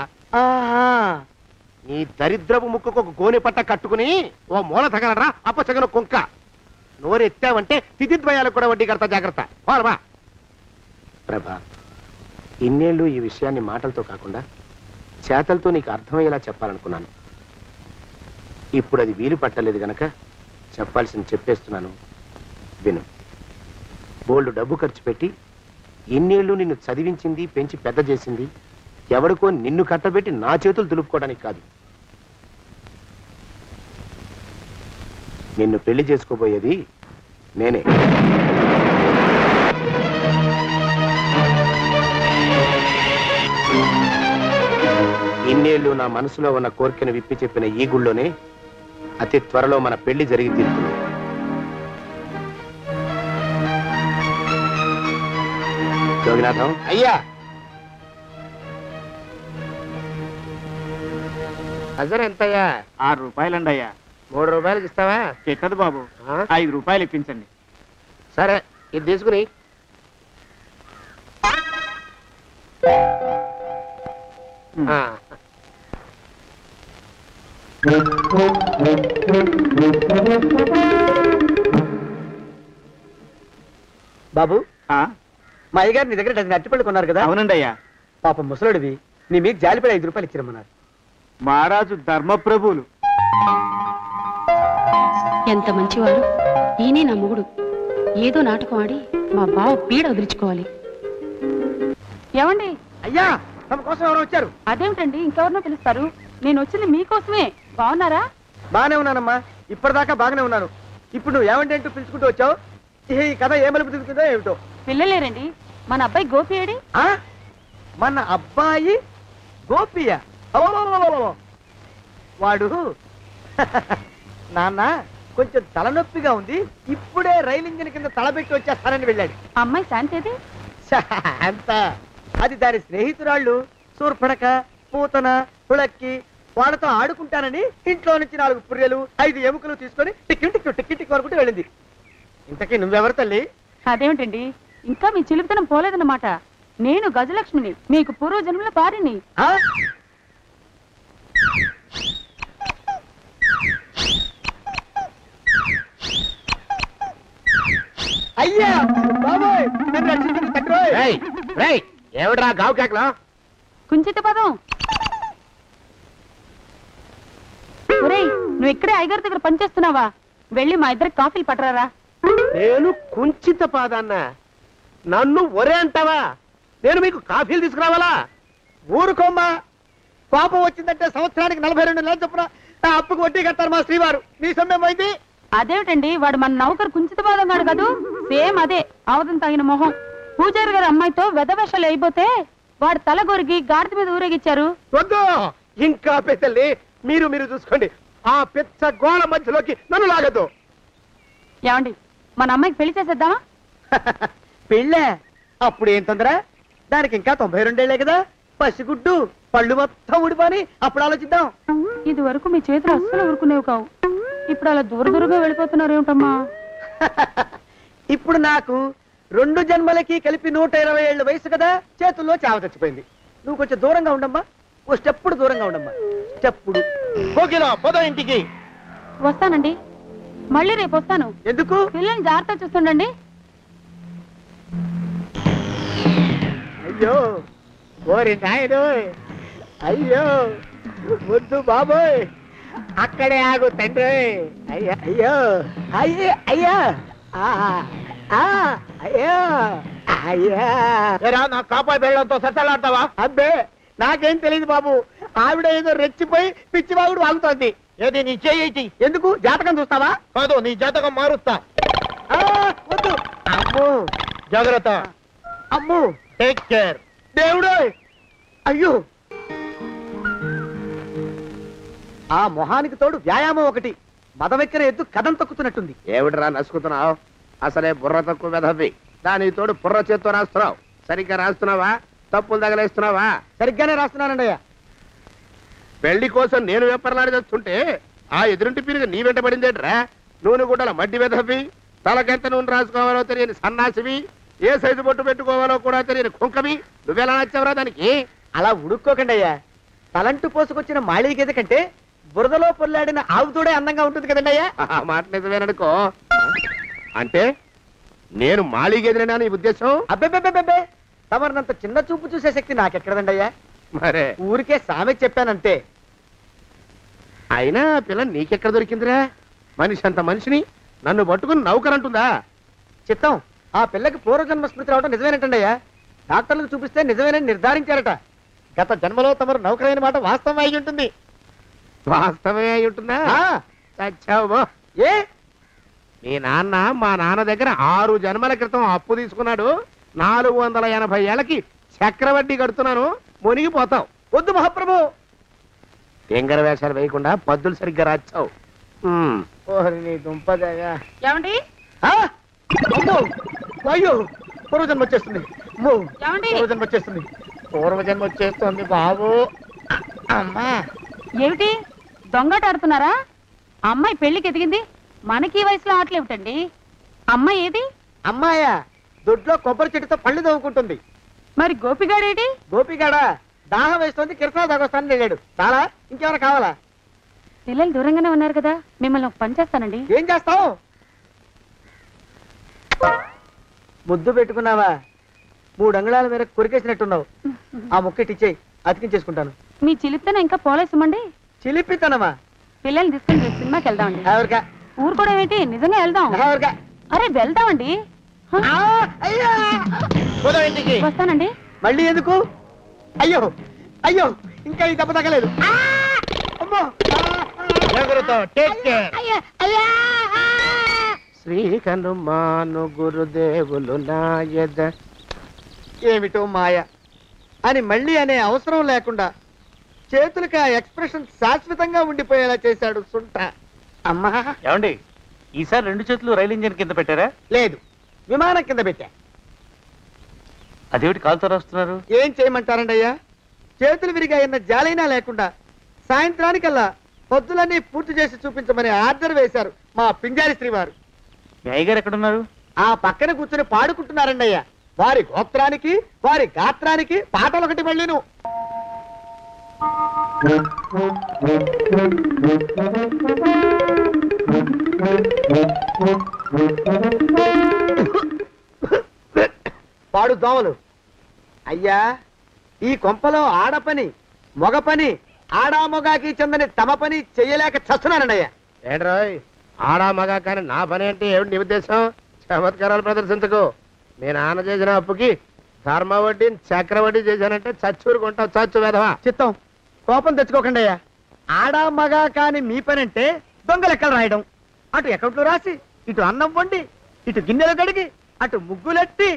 నీ దరిద్రపు ముక్కుకు ఒక గోనె పట్ట కట్టుకుని ఓ మూల తగలరా అప్పచగన కుంక. నోరెత్తావంటే తిథిద్వయాలకు కూడా వడ్డీ కడతా, జాగ్రత్త. పోరమా ప్రభా, ఇన్నేళ్ళు ఈ విషయాన్ని మాటలతో కాకుండా చేతలతో నీకు అర్థమయ్యేలా చెప్పాలనుకున్నాను. ఇప్పుడు అది వీలు పట్టలేదు గనక చెప్పాల్సింది చెప్పేస్తున్నాను, విను. బోల్డు డబ్బు ఖర్చు పెట్టి ఇన్నేళ్ళు నిన్ను చదివించింది, పెంచి పెద్ద చేసింది ఎవడికో నిన్ను కట్టబెట్టి నా చేతులు దులుపుకోవడానికి కాదు. నిన్ను పెళ్లి చేసుకోబోయేది నేనే. ఇన్నేళ్ళు నా మనసులో ఉన్న కోరికను విప్పి చెప్పిన ఈ గుళ్ళోనే అతి త్వరలో మన పెళ్లి జరిగి తీరుతుంది. జోగినాథం అయ్యా, హజర్ ఎంతయ్యా? 6 రూపాయలండి అయ్యా. 3 రూపాయలకి ఇస్తావా? చెక్కదు బాబు, 5 రూపాయలు ఇప్పించండి. సరే, ఇది తీసుకుని. బాబు, మా అయ్యగారు నీ దగ్గర డజన్ అరటిపళ్ళు కొన్నారు కదా? అవునండి అయ్యా. పాపం ముసలుడివి, నీ మీకు జాలిపడి 5 రూపాయలు ఇచ్చిరమ్మన్నారు. మహారాజు ధర్మప్రభువులు. ఎంత మంచివాడు. ఈయనే నా మొగుడు. ఏదో నాటకం ఆడి మా బావ పీడ వదిలించుకోవాలి. ఏమండి? అయ్యా, తమ కోసం ఎవరో వచ్చారు. అదేమిటండి, ఇంకెవరినో పిలుస్తారు? నేను వచ్చింది మీకోసమే. బాగున్నారా? బాగానే ఉన్నానమ్మా, ఇప్పటిదాకా బాగానే ఉన్నాను. ఇప్పుడు నువ్వు ఏమంటే అంటూ పిలుచుకుంటూ వచ్చావు. ఈ కథ ఏ మలుపు తిరుగుతుందో ఏమిటో. పిల్లలేరండి. మన అబ్బాయి గోపి ఏడి? మన అబ్బాయి గోపియ? వాడు నాన్న కొంచెం తలనొప్పిగా ఉంది, ఇప్పుడే రైలు ఇంజిన్ కింద తలబెట్టి వచ్చేస్తానని వెళ్ళాడు. అమ్మాయి శాంతి అంత అది దాని స్నేహితురాళ్ళు సూర్పణక, పూతన, పుళక్కి వాళ్ళతో ఆడుకుంటానని ఇంట్లో నుంచి 4 పుర్రెలు 5 ఎముకలు తీసుకొని టిక్కి వరకు వెళ్ళింది. ఇంతకీ నువ్వెవరు తల్లి? అదేమిటండి, ఇంకా మీ చిలుపుతనం పోలేదన్నమాట. నేను గజలక్ష్మిని, మీకు పూర్వజన్మల పారిని. అయ్యా బాబోయ్, నన్ను రక్షించండి తండ్రోయ్. ఏమిట్రా గావు కేకలో? కుంచిత పదం. ఒరేయ్, నువ్వు ఇక్కడే అయ్యగారి దగ్గర పనిచేస్తున్నావా? వెళ్ళి మా ఇద్దరికి కాఫీలు పట్టరారా. నేను కుంచిత పాదాన్న, నన్ను ఒరే అంటావా? నేను మీకు కాఫీలు తీసుకురావాలా? ఊరుకోమ్మా, పాపం వచ్చిందంటే సంవత్సరానికి 42 నెలలు చొప్పున ఆ అప్పుకు వడ్డీ కడతారు మా శ్రీవారు. నీ సొమ్మేం పోయింది? అదేమిటండి, వాడు మన నౌకరు కుంచిత పాదం కాడు కదూ. సేమ్ అదే, అవతం తగిన మొహం. పూజారి గారి అమ్మాయితో వెధవేషాలు అయిపోతే వాడు తల గొరిగి గాడిద మీద ఊరేగిచ్చారు. వద్దు, ఇంకా పెద్దల్ని మీరు చూసుకోండి. ఆ పెద్ద గోళ మధ్యలోకి నన్ను లాగద్దు. ఏమండి, మన అమ్మాయికి పెళ్లి చేసేద్దామా? పెళ్ళే? అప్పుడు ఏం తొందర? దానికి ఇంకా 92 ఏళ్లే కదా. పసిగుడ్డు పళ్ళు మొత్తం ఊడిపోని అప్పుడు ఆలోచిద్దాం. ఇది వరకు మీ చేతులు అస్సలు ఊరుకునేవి కావు. ఇప్పుడు అలా దూరంగా వెళ్ళిపోతున్నారు ఏమిటమ్మా? ఇప్పుడు నాకు 2 జన్మలకి కలిపి 120 ఏళ్ల వయసు కదా, చేతుల్లో చావ చచ్చిపోయింది. నువ్వు కొంచెం దూరంగా ఉండమ్మా, ఓ స్టెప్పుడు దూరంగా ఉండమ్మా. స్టెప్పుడు. కోకిలో పోదో ఇంటికి. వస్తానండి. మళ్ళీ రేపు వస్తాను. ఎందుకు? పిల్లల్ని జాగ్రత్త చూస్తుండండి. అయ్యో ఓరి నాయుడు, అయ్యో వద్దు బాబోయ్, అక్కడే ఆగు తండ్రి. అయ్యా అయ్యో అయ్యే అయ్యా అయ్యో అయ్యా, నా కాపాయి బెళ్ళంతో సత్తలాడతావా? అబ్బే నాకేం తెలియదు బాబు, ఆవిడ ఏదో రెచ్చిపోయి పిచ్చివాగుడు వాగుతోంది. ఏది నీ చేయి? ఎందుకు? జాతకం చూస్తావా? కాదు, నీ జాతకం మారుస్తా. వద్దు. అమ్మో జాగ్రత్త. అమ్మో టేక్ కేర్. దేవుడు అయ్యో, ఆ మొహానికి తోడు వ్యాయామం ఒకటి. మదవెక్కిన ఎద్దు కథం తొక్కుతున్నట్టుంది. ఏమిటిరా నసుకుతున్నావు? అసలే బుర్ర తక్కువ వెధవి. దానికి తోడు బుర్ర చేత్తో రాస్తున్నావు. సరిగ్గా రాస్తున్నావా? తప్పులు తగలేస్తున్నావా? సరిగ్గానే రాస్తున్నానండి అయ్యా. పెళ్లి కోసం నేను వెప్పర్లాడి చేస్తుంటే ఆ ఎదురింటి పిరిగి నీ వెంట పడిందేట్రా? నూనె గుడ్డల మడ్డి వెధవి, తలకెంత నూనె రాసుకోవాలో తెలియని సన్నాసివి, ఏ సైజు బొట్టు పెట్టుకోవాలో కూడా తెలియని కుంకవి. నువ్వెలా నచ్చావురా దానికి? అలా ఉడుక్కోకండి అయ్యా. తలంటు పోసుకొచ్చిన మాళీ గేదె కంటే బురదలో పొల్లాడిన ఆవు తోడే అందంగా ఉంటుంది కదండి అయ్యా. ఆ మాట నిజమేననుకో. అంటే నేను మాళీగెదిరినా నీ ఉద్దేశం? అబ్బెబ్బెబ్బెబ్బే, తమరినంత చిన్న చూపు చూసే శక్తి నాకెక్కడదండి అయ్యా. మరే ఊరికే సామె చెప్పానంతే. అయినా పిల్ల నీకెక్కడ దొరికిందిరా? మనిషి అంత మనిషిని నన్ను పట్టుకుని నౌకరంటుందా? చిత్తం, ఆ పిల్లకి పూర్వజన్మ స్మృతి రావడం నిజమేనటండి అయ్యా. డాక్టర్లకు చూపిస్తే నిజమేనని నిర్ధారించారట. గత జన్మలో తమరు నౌకరైన మాట వాస్తవం అయి ఉంటుంది. వాస్తవమే అయి ఉంటుందా? చచ్చావు. ఏ మీ నాన్న మా నాన్న దగ్గర 6 జన్మల క్రితం అప్పు తీసుకున్నాడు. 480 ఏళ్ళకి చక్రవడ్డీ కడుతున్నాను. మునిగిపోతావు. వద్దు మహాప్రభు. ఎంగర వేషాలు వేయకుండా పద్దులు సరిగ్గా రాచావు. నీ దుంపదగా. ఏమండి? అమ్మో అయ్యో, పూర్వజన్మ వచ్చేస్తుంది. ఏమండి? పూర్వజన్మ వచ్చేస్తుంది. పూర్వజన్మ వచ్చేస్తుంది బాబు. అమ్మా ఏమిటి దొంగట ఆడుతున్నారా? అమ్మాయి పెళ్లికి ఎదిగింది, మనకి ఈ వయసులో ఆటలేమిటండి? అమ్మాయి ఏది? అమ్మాయా? దొడ్లో కొబ్బరి చెట్టుతో పళ్ళు తవ్వుకుంటుంది. మరి గోపిగాడేటి? గోపిగాడా? దాహం వేస్తుంది, కిరసనాలు తాగొస్తానని వెళ్ళాడు. చాలా ఇంకేమైనా కావాలా? పిల్లలు దూరంగానే ఉన్నారు కదా, మిమ్మల్ని ఒక పని చేస్తానండి. ఏం చేస్తావు? ముద్దు పెట్టుకున్నావా? 3 అంగుళాల మేర కొరికేసినట్టున్నావు. ఆ ముక్కటిచ్చేయి, అతికించేసుకుంటాను. మీ చిలిపితనం ఇంకా పోలేసమండి. చిలిపితనమా? పిల్లల్ని తీసుకుని రేపు సినిమాకి వెళ్దామండి. ఎవరికా? ఊరు కూడా ఏంటి, నిజంగా వెళ్దాం. ఎవరికా? అరే వెళ్దామండి. వస్తానండి. మళ్ళీ ఎందుకు? అయ్యో అయ్యో, ఇంకా ఈ దెబ్బ తగ్గలేదు. శ్రీ హనుమాను గురుదేవులు నాయద. ఏమిటో మాయ అని మళ్ళీ అనే అవసరం లేకుండా చేతులకి ఆ ఎక్స్ప్రెషన్ శాశ్వతంగా ఉండిపోయేలా చేశాడు సుంట. అమ్మా ఏమండి, ఈసారి 2 చేతులు రైలు ఇంజిన్ కింద పెట్టారా? లేదు, విమానం కింద పెట్టా. అదేమిటి కాలుతో రాస్తున్నారు? ఏం చేయమంటారండి అయ్యా? చేతులు విరిగాయన్న జాలైనా లేకుండా సాయంత్రానికల్లా పొద్దులన్నీ పూర్తి చేసి చూపించమని ఆర్డర్ వేశారు మా పింజారి శ్రీవారు. మీ అయ్యగారు ఎక్కడున్నారు? ఆ పక్కన కూర్చొని పాడుకుంటున్నారండి అయ్యా. వారి గోత్రానికి వారి గాత్రానికి పాటలు ఒకటి మళ్ళీను. పాడు దోమలు. అయ్యా, ఈ కొంపలో ఆడపని మొగ పని ఆడా మొగాకి చెందని తమ పని చెయ్యలేక చస్తున్నానండయ్యా. ఏంట్రాయ్, ఆడా మగా కానీ నా పని అంటే ఏమిటి నీ ఉద్దేశం? చమత్కారాలు ప్రదర్శించకు. మీ నాన్న చేసిన అప్పుకి ధర్మ వడ్డీ చక్రవడ్డీ చేశానంటే చచ్చూరుకుంటావు. చచ్చు వెధవా. చిత్తం, కోపం తెచ్చుకోకండి అయ్యా. ఆడా మగా కాని మీ పని అంటే దొంగ లెక్కలు రాయడం. అటు అకౌంట్లో రాసి, ఇటు అన్నం వండి, ఇటు గిన్నెలు కడిగి, అటు ముగ్గులెట్టి,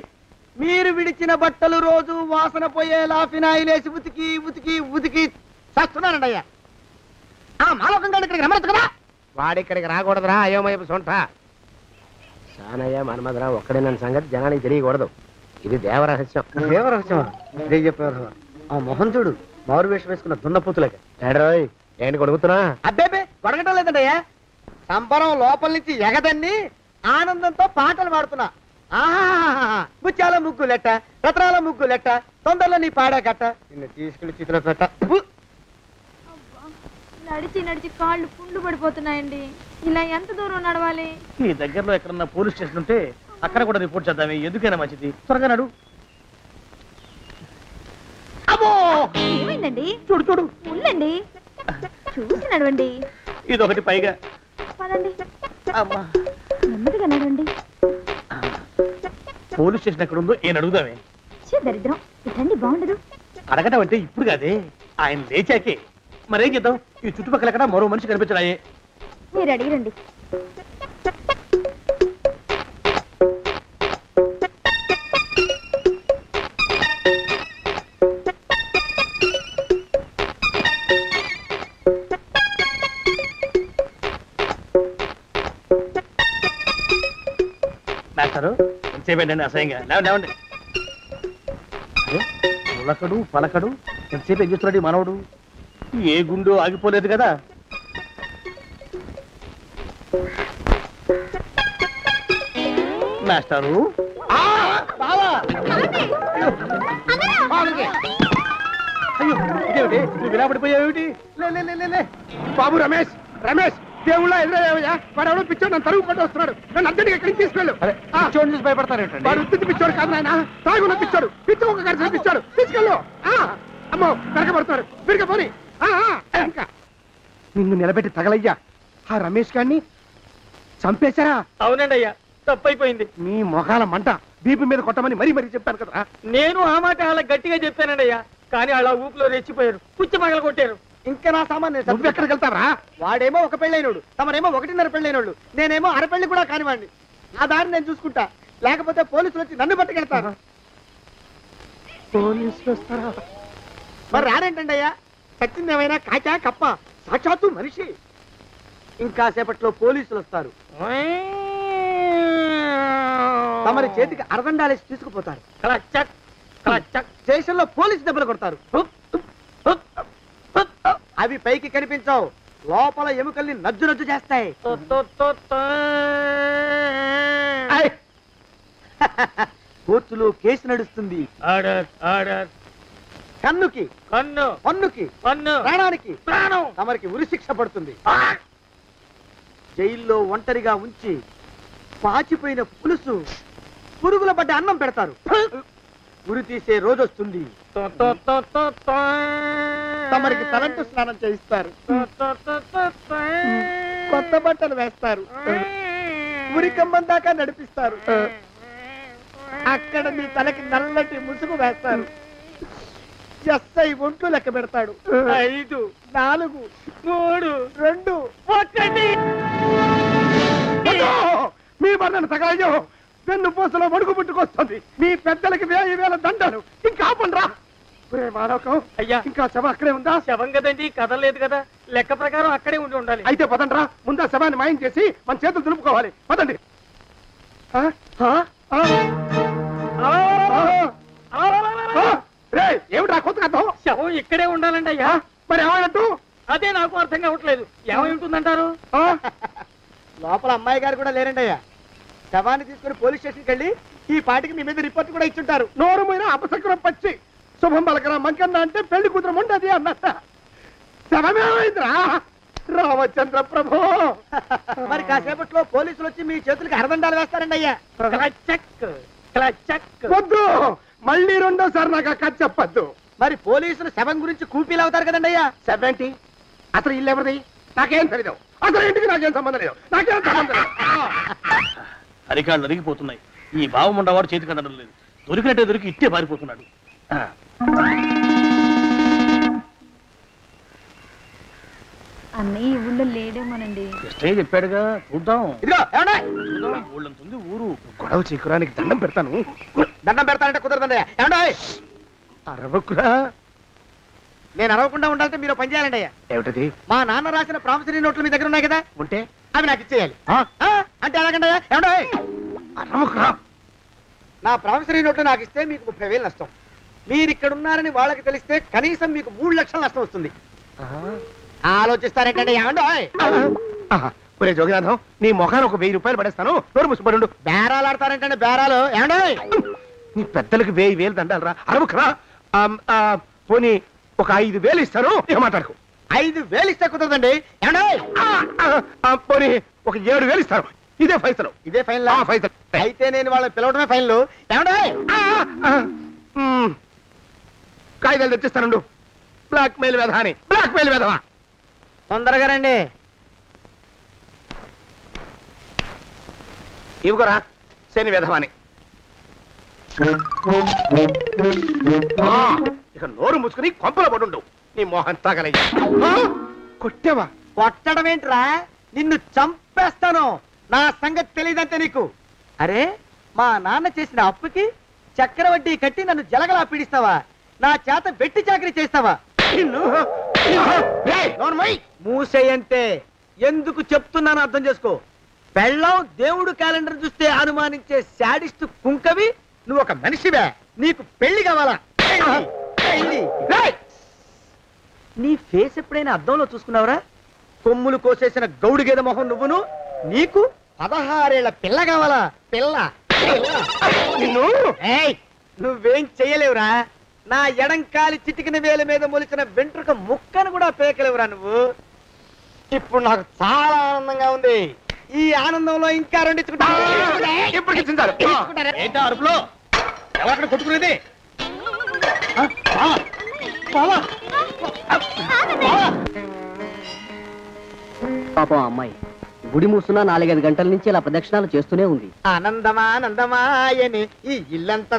మీరు విడిచిన బట్టలు రోజు వాసన పోయేలా ఫినాయిలేసి ఉతికి ఉతికి ఉతికి చస్తున్నానండి అయ్యా. ఆ మాలోకం గారి ఇక్కడికి రమ్మచ్చు కదా. వాడిక్కడికి రాకూడదురా అయోమయపు సొంట. సానయ్య మన్మధరా ఒక్కడే నన్ను సంగతి జనానికి తెలియకూడదు. ఇది దేవరహస్యం. దేవరహస్యం చెప్పారు. ఆ మొహం చూడు, మారు వేషం వేసుకున్న దున్నపోతులకి. ఏడ్రోయ్, ఏంటి కొడుకుతున్నా? అబ్బేబే కొడగటం లేదండయ్యా. సంబరం లోపల నుంచి ఎగదన్ని ఆనందంతో పాటలు పాడుతున్నా. ఆహా, ముత్యాల ముగ్గులెట్ట, రత్నాల ముగ్గులెట్ట, తొందరలో నీ పాడా కట్ట, నిన్ను తీసుకెళ్లి చిత్ర పెట్ట. నడిచి నడిచి కాళ్ళు పుండ్లు పడిపోతున్నాయండి. ఇలా ఎంత దూరం నడవాలి? ఈ దగ్గరలో ఎక్కడన్నా పోలీస్ స్టేషన్ ఉంటే అక్కడ కూడా రిపోర్ట్ చేద్దామే, ఎందుకైనా మంచిది. త్వరగా నడు. ఏమైందండి? చూడు చూడు, ఉండండి, చూసి నడవండి. ఇదొకటి పైగా. పదండి, నెమ్మదిగా నడవండి. పోలీస్ స్టేషన్ ఎక్కడ ఉందో ఏం అడుగుదామే. దరిద్రం, ఇటండి బాగుండదు. అడగటం అంటే ఇప్పుడు కాదే, ఆయన లేచాకే. మరేం చేద్దాం, ఈ చుట్టుపక్కల ఎక్కడ మరో మనిషి కనిపించడాయే. మీరు అడిగిరండి. మాస్టరు ఎంతసేపండి అసహ్యంగా? లేవండి లేవండి. పులకడు పలకడు, ఎంతసేపు ఏం చేస్తున్నాడు ఈ మనవడు? ఏ గుండు ఆగిపోలేదు కదా. మాస్టరు అయ్యో ఇదేమిటి, నువ్వు ఇలా పడిపోయావేమిటి? లే బాబు రమేష్, రమేష్ దేవుళ్ళ ఎదురయ్యా, వాడు ఎవడో పిచ్చోడు నన్ను తరుగు కొట్టి వస్తున్నాడు. నన్ను అద్దెకి ఎక్కడికి తీసుకెళ్ళు. పిచ్చోడిని చూసి భయపడతారేంటండి? వాడు ఉత్తి పిచ్చోడు కాదు నాయన, తాగున్న పిచ్చోడు, పిచ్చి ఒక కలిసి పిచ్చాడు. తీసుకెళ్ళు. అమ్మో వెనకబడుతున్నాడు, విరిగా పోని. ఇంకా నిన్ను నిలబెట్టి తగలయ్యా. ఆ రమేష్ గారిని చంపేశారా? అవునండి అయ్యా, తప్పైపోయింది. నీ మొఖాల మంట, బీపీ మీద కొట్టమని మరీ మరీ చెప్పాను కదా. నేను ఆ మాట అలా గట్టిగా చెప్పానండి అయ్యా, కానీ అలా ఊపిలో రెచ్చిపోయారు, పుచ్చి పగల కొట్టారు. ఇంకా నా సామాన్ నువ్వు ఎక్కడికి వెళ్తావరా? వాడేమో ఒక పెళ్ళైనోడు, తమరేమో 1.5 పెళ్ళైనోళ్ళు, నేనేమో అరపెళ్ళి కూడా కానివ్వండి. నా దారి నేను చూసుకుంటా, లేకపోతే పోలీసులు వచ్చి నన్ను పట్టుకెళ్తారు. పోలీసులు వస్తారా? మరి రాడేంటండి అయ్యా, చచ్చింది ఏమైనా కాచా కప్ప, సాక్షాత్తు మనిషి. ఇంకా సేపట్లో పోలీసులు వస్తారు, తమరి చేతికి అరదండాలేసి తీసుకుపోతారు. స్టేషన్ లో పోలీసు దెబ్బలు కొడతారు, అవి పైకి కనిపించవు, లోపల ఎముకల్ని నజ్జు నజ్జు చేస్తాయి. కోర్టులో కేసు నడుస్తుంది. కన్నుకి కన్ను, పన్నుకి పన్ను, ప్రాణానికి ప్రాణం. తమరికి ఉరిశిక్ష పడుతుంది. జైల్లో ఒంటరిగా ఉంచి పాచిపోయిన పులుసు, పురుగుల పడ్డ అన్నం పెడతారు. ఉరి తీసే రోజు వస్తుంది. తమరికి తలంటు స్నానం చేయిస్తారు, కొత్త బట్టలు వేస్తారు, ఉరికంబం దాకా నడిపిస్తారు. అక్కడ మీ తలకి నల్లటి ముసుగు వేస్తారు. ఎస్ఐ ఒంట్లు లెక్క పెడతాడు. 5 4 3 2 1. మీ వర్ణన తగలయ్యో, వెన్ను పూసలో వణుకు పుట్టుకొస్తుంది. మీ పెద్దలకి 1000 దండాలు. ఇంకా ఆపండ్రా. అయ్యా, ఇంకా శవం అక్కడే ఉందా? శవం కదండి, కదలేదు కదా, లెక్క ప్రకారం అక్కడే ఉండి ఉండాలి. అయితే పదండ్రా, ముందా శవాన్ని మాయం చేసి మన చేతులు దులుపుకోవాలి. పదండి. ఏమిట్రా కొత్త కథ? శవం ఇక్కడే ఉండాలండి అయ్యా. మరి ఏమైనట్టు? అదే నాకు అర్థం కావట్లేదు. ఏమై ఉంటుందంటారు? లోపల అమ్మాయి గారు కూడా లేరండి అయ్యా. శవాన్ని తీసుకుని పోలీస్ స్టేషన్కి వెళ్ళి ఈ పాటికి మీ మీద రిపోర్ట్ కూడా ఇచ్చుంటారు. నోరు మీద అపశకునం పచ్చి శుభం పలకరా మంకన్న అంటే పెళ్లి కూతురు ఉండదు అన్నట్ట. శవమేమైందిరా రామచంద్ర ప్రభు? మరి కాసేపట్లో పోలీసులు వచ్చి మీ చేతులకి అరదండాలు వేస్తారండి అయ్యా. వద్దు, మళ్ళీ రెండోసారి నాకు అక్క చెప్పద్దు. మరి పోలీసులు శవం గురించి కూపీలు అవుతారు కదండి అయ్యా. శవేంటి? అసలు ఇల్లు ఎవరిది? నాకేం తెలియదు. అసలు ఇంటికి నాకేం సంబంధం లేదు. నాకేం సంబంధం లేదు. అరికాళ్ళు అరిగిపోతున్నాయి. ఈ బావముండవాడు చేతికి అందడం లేదు. దొరికినట్టే దొరికి ఇట్టే పారిపోతున్నాడు. అన్నయ్య ఊళ్ళో లేడేమోనండి. కృష్ణయ్య చెప్పాడుగా, చూద్దాం. ఊళ్ళంతుంది ఊరు. గొడవ చీకురానికి దండం పెడతాను. దండం పెడతానంటే కుదరదండి. ఏమండి అరవకురా. నేను అరవకుండా ఉండాలంటే మీరు పని చేయాలండి అయ్యా. ఏమిటది? మా నాన్న రాసిన ప్రామిసరీ నోట్లు మీ దగ్గర ఉన్నాయి కదా, ఉంటే అవి నాకు ఇచ్చేయాలి. అంటే ఎలాగండి అయ్యా? ఏమండి అరవకురా. నా ప్రామిసరీ నోట్లు నాకు ఇస్తే మీకు 30,000 నష్టం. మీరు ఇక్కడ ఉన్నారని వాళ్ళకి తెలిస్తే కనీసం మీకు 3 లక్షల నష్టం వస్తుంది. ఆలోచిస్తారేంటండి? ఏమండి ఒరే జోగినాథం, నీ మొఖాన్ని ఒక 1000 రూపాయలు పడేస్తాను. నోరు ముసుపడు. బేరాలు ఆడతారేంటండి? బేరాలు ఏమండి? నీ పెద్దలకి 1000 దండాలరా. అరవకురా. పోనీ ఒక 5,000 ఇస్తాను. ఏమాటాడుకో. 5,000 ఇస్తే కుదరదండి. పోనీ ఒక 7,000 ఇస్తారు. ఇదే ఫైసలు. ఇదే ఫైన్ ఫైసలు. అయితే నేను వాళ్ళని పిలవడమే ఫైన్లు. ఏమండే కాగితాలు తెచ్చిస్తానండు. బ్లాక్ మెయిల్ వెధవాని. బ్లాక్ మెయిల్ వెధవా. తొందరగా రండి. ఇవ్వరా శని వెధవాని. ఇక నోరు ముసుకుని కొంపల పడుండు. నీ మోహన్ తాగలయ్యా. కొట్టావా? కొట్టడం ఏంట్రా, నిన్ను చంపేస్తాను. నా సంగతి తెలియదంటే నీకు. అరే, మా నాన్న చేసిన అప్పుకి చక్రవడ్డీ కట్టి నన్ను జలగలా పీడిస్తావా? నా చేత వెట్టి చాకరీ చేస్తావా? మూసేయంటే ఎందుకు చెప్తున్నాను అర్థం చేసుకో. పెళ్ళం దేవుడు క్యాలెండర్ చూస్తే అనుమానించే శాడిస్ట్ కుంకవి. నువ్వు ఒక మనిషివే. నీకు పెళ్లి కావాలా? నీ ఫేస్ ఎప్పుడైనా అద్దంలో చూసుకున్నావురా? కొమ్ములు కోసేసిన గౌడు గేదె మొహం నువ్వును. నీకు 16 ఏళ్ల పిల్ల కావాలా? పిల్ల నువ్వేం చెయ్యలేవురా. నా ఎడంకాలి చిటికిన వేల మీద మొలిచిన వెంట్రుక ముక్కను కూడా పేకలేవురా నువ్వు. ఇప్పుడు నాకు చాలా ఆనందంగా ఉంది. ఈ ఆనందంలో ఇంకా రెండించుకుంటా. అరుపులో ఎవరక్కడ కొట్టుకునేది? పాపం అమ్మాయి గుడి మూసున్న 4-5 గంటల నుంచి ఇలా ప్రదక్షిణాలు చేస్తూనే ఉంది. ఆనందమానందమాయని ఈ ఇల్లంతా